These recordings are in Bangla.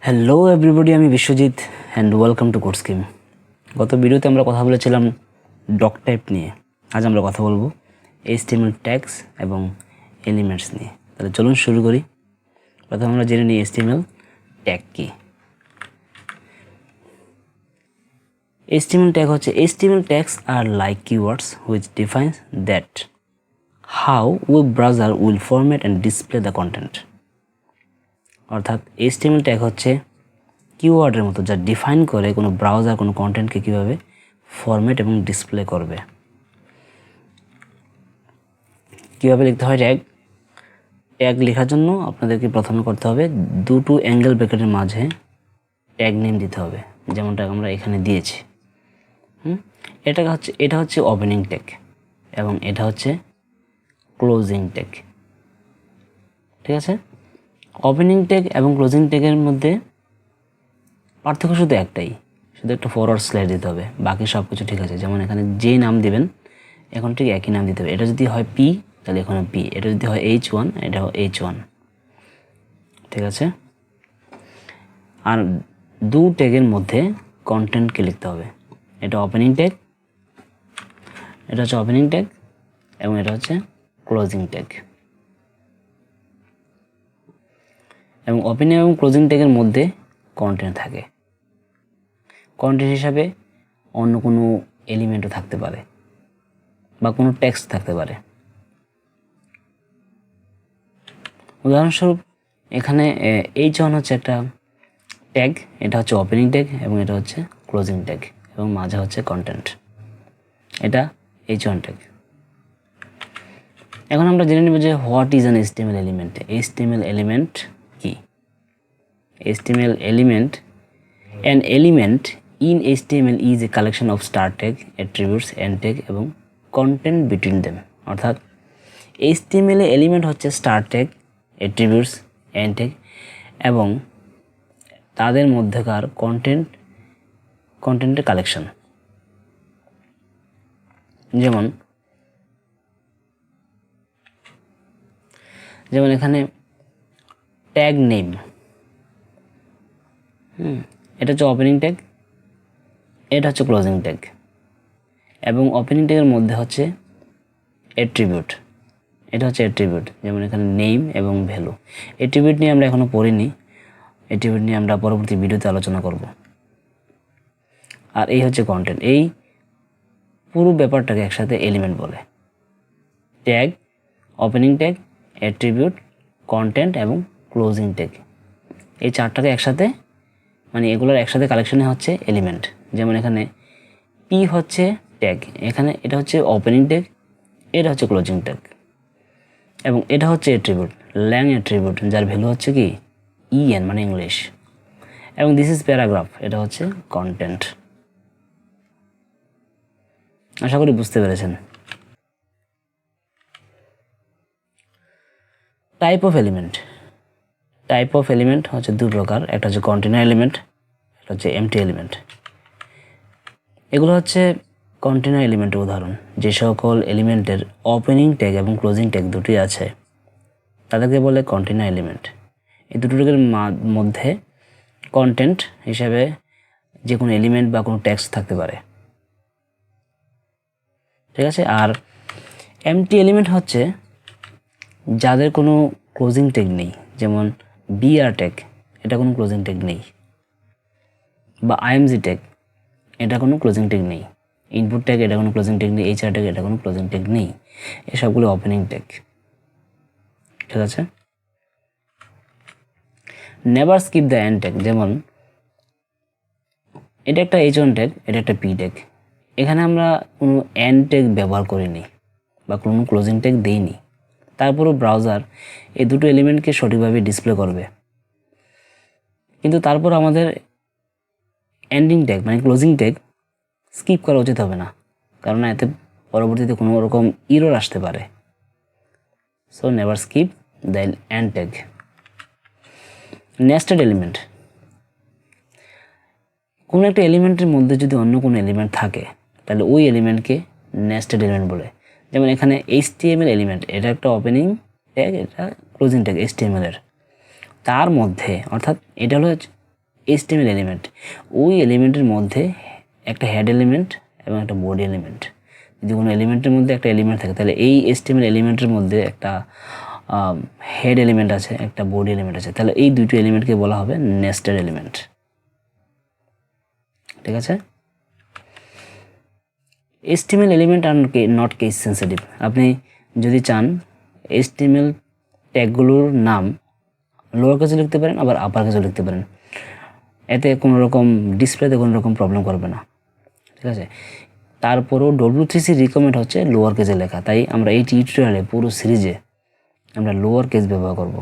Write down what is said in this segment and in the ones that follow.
হ্যালো এভরিবডি, আমি Biswajit and welcome to code scheme. গত ভিডিওতে আমরা কথা বলেছিলাম ডক টাইপ নিয়ে। আজ আমরা কথা বলবো HTML ট্যাগস এবং এলিমেন্টস নিয়ে। তাহলে চলুন শুরু করি। প্রথমে আমরা জেনে নিই HTML ট্যাগ কী। HTML ট্যাগ হচ্ছে HTML tags are like keywords which defines that how web browser will format and display the content. অর্থাৎ HTML ট্যাগ হচ্ছে কিওয়ার্ডের মতো, যা ডিফাইন করে কোনো ব্রাউজার কোনো কন্টেন্টকে কীভাবে ফরম্যাট এবং ডিসপ্লে করবে। কীভাবে লিখতে হয় ট্যাগ? ট্যাগ লেখার জন্য আপনাদেরকে প্রথমে করতে হবে দুটো অ্যাঙ্গেল ব্র্যাকেটের মাঝে ট্যাগ নেম দিতে হবে, যেমনটা আমরা এখানে দিয়েছি। এটা হচ্ছে ওপেনিং ট্যাগ এবং এটা হচ্ছে ক্লোজিং ট্যাগ। ঠিক আছে, ওপেনিং ট্যাগ এবং ক্লোজিং ট্যাগের মধ্যে পার্থক্য শুধু একটাই, শুধু একটা ফরওয়ার্ড স্ল্যাশ দিতে হবে, বাকি সব কিছু ঠিক আছে। যেমন এখানে যে নাম দিবেন এখন ঠিক একই নাম দিতে হবে। এটা যদি হয় পি তাহলে এখানে পি, এটা যদি হয় H1 এটা H1। ঠিক আছে, আর দু ট্যাগের মধ্যে কন্টেন্টকে লিখতে হবে। এটা ওপেনিং ট্যাগ, এটা হচ্ছে ওপেনিং ট্যাগ এবং এটা হচ্ছে ক্লোজিং ট্যাগ। এবং ওপেনিং এবং ক্লোজিং ট্যাগের মধ্যে কন্টেন্ট থাকে। কন্টেন্ট হিসাবে অন্য কোনো এলিমেন্টও থাকতে পারে বা কোনো টেক্সট থাকতে পারে। উদাহরণস্বরূপ এখানে H1 হচ্ছে একটা ট্যাগ, এটা হচ্ছে ওপেনিং ট্যাগ এবং এটা হচ্ছে ক্লোজিং ট্যাগ এবং মাঝে হচ্ছে কন্টেন্ট, এটা H1 ট্যাগ। এখন আমরা জেনে নেব যে what is an HTML element. HTML element কি? HTML element, an element in HTML is a collection of start tag, attributes, end tag এবং content between them। অর্থাৎ HTML এ এলিমেন্ট হচ্ছে start tag, attributes, end tag এবং তাদের মধ্যেকার কন্টেন্টের কালেকশন। যেমন এখানে ট্যাগ নেম, এটা হচ্ছে ওপেনিং ট্যাগ, এটা হচ্ছে ক্লোজিং ট্যাগ এবং ওপেনিং ট্যাগের মধ্যে হচ্ছে অ্যাট্রিবিউট, এটা হচ্ছে অ্যাট্রিবিউট। যেমন এখানে নেম এবং ভ্যালু। অ্যাট্রিবিউট নিয়ে আমরা এখনও পড়িনি, অ্যাট্রিবিউট নিয়ে আমরা পরবর্তী ভিডিওতে আলোচনা করব। আর এই হচ্ছে কন্টেন্ট। এই পুরো ব্যাপারটাকে একসাথে এলিমেন্ট বলে। Tag, opening tag, attribute, content এবং ক্লোজিং ট্যাগ, এই চারটাকে একসাথে, মানে এগুলোর একসাথে কালেকশনে হচ্ছে এলিমেন্ট। যেমন এখানে পি হচ্ছে ট্যাগ, এখানে এটা হচ্ছে ওপেনিং ট্যাগ, এটা হচ্ছে ক্লোজিং ট্যাগ এবং এটা হচ্ছে অ্যাট্রিবিউট, ল্যাং অ্যাট্রিবিউট, যার ভ্যালু হচ্ছে কি EN মানে ইংলিশ। এবং দিস ইজ প্যারাগ্রাফ, এটা হচ্ছে কন্টেন্ট। আশা করি বুঝতে পেরেছেন। Type of element. Type of element হচ্ছে দু প্রকার, একটা হচ্ছে কন্টেনার এলিমেন্ট, একটা হচ্ছে এমটি এলিমেন্ট। এগুলো হচ্ছে কন্টেনার এলিমেন্টের উদাহরণ। যে সকল এলিমেন্টের ওপেনিং ট্যাগ এবং ক্লোজিং ট্যাগ দুটি আছে তাদেরকে বলে কন্টেনার এলিমেন্ট। এই দুটো ট্যাগের মধ্যে কন্টেন্ট হিসেবে যে কোনো এলিমেন্ট বা কোনো টেক্সট থাকতে পারে। ঠিক আছে, আর এমটি এলিমেন্ট হচ্ছে যাদের কোনো ক্লোজিং ট্যাগ নেই। যেমন BR ট্যাগ, এটা কোনো ক্লোজিং ট্যাগ নেই, বা IMG ট্যাগ, এটা কোনো ক্লোজিং ট্যাগ নেই। ইনপুট ট্যাগ, এটা কোনো ক্লোজিং ট্যাগ নেই। HR ট্যাগ, এটা কোনো ক্লোজিং ট্যাগ নেই। এসবগুলো ওপেনিং ট্যাগ। ঠিক আছে, never skip the end tag. যেমন এটা একটা H1 ট্যাগ, এটা একটা P ট্যাগ। এখানে আমরা কোনো এন্ড ট্যাগ ব্যবহার করিনি বা কোনো ক্লোজিং ট্যাগ দিইনি, তারপরও ব্রাউজার এই দুটো এলিমেন্টকে সঠিকভাবে ডিসপ্লে করবে। কিন্তু তারপর আমাদের এন্ডিং ট্যাগ মানে ক্লোজিং ট্যাগ স্কিপ করা উচিত হবে না, কারণ এতে পরবর্তীতে কোনো রকম ইরর আসতে পারে। So never skip the end tag. Nested element, কোনো একটা এলিমেন্টের মধ্যে যদি অন্য কোনো এলিমেন্ট থাকে তাহলে ওই এলিমেন্টকে নেস্টেড এলিমেন্ট বলে। যেমন এখানে HTML এলিমেন্ট, এটা একটা ওপেনিং ট্যাগ, এটা ক্লোজিং ট্যাগ HTML এর। তার মধ্যে, অর্থাৎ এটা হলো HTML এলিমেন্ট, ওই এলিমেন্টের মধ্যে একটা হেড এলিমেন্ট এবং একটা বডি এলিমেন্ট। যদি কোনো এলিমেন্টের মধ্যে একটা এলিমেন্ট থাকে তাহলে এই HTML এলিমেন্টের মধ্যে একটা হেড এলিমেন্ট আছে, একটা বডি এলিমেন্ট আছে, তাহলে এই দুটো এলিমেন্টকে বলা হবে নেস্টেড এলিমেন্ট। ঠিক আছে? HTML element are not case sensitive. আপনি যদি চান HTML ট্যাগগুলোর নাম লোয়ার কেসে লিখতে পারেন, আবার আপার কেসে লিখতে পারেন, এতে কোনো রকম ডিসপ্লেতে কোনো রকম প্রবলেম করবে না। ঠিক আছে? তারপরেও W3C রিকমেন্ড হচ্ছে লোয়ার কেসে লেখা, তাই আমরা এই টিউটোরিয়ালে পুরো সিরিজে আমরা লোয়ার কেস ব্যবহার করব।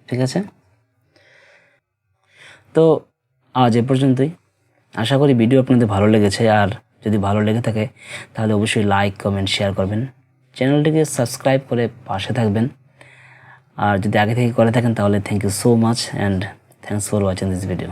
ঠিক আছে? তো আজ এ পর্যন্তই। আশা করি ভিডিও আপনাদের ভালো লেগেছে, আর যদি ভালো লেগে থাকে তাহলে অবশ্যই লাইক, কমেন্ট, শেয়ার করবেন। চ্যানেলটিকে সাবস্ক্রাইব করে পাশে থাকবেন, আর যদি আগে থেকে করে থাকেন তাহলে thank you so much and thanks for watching this video.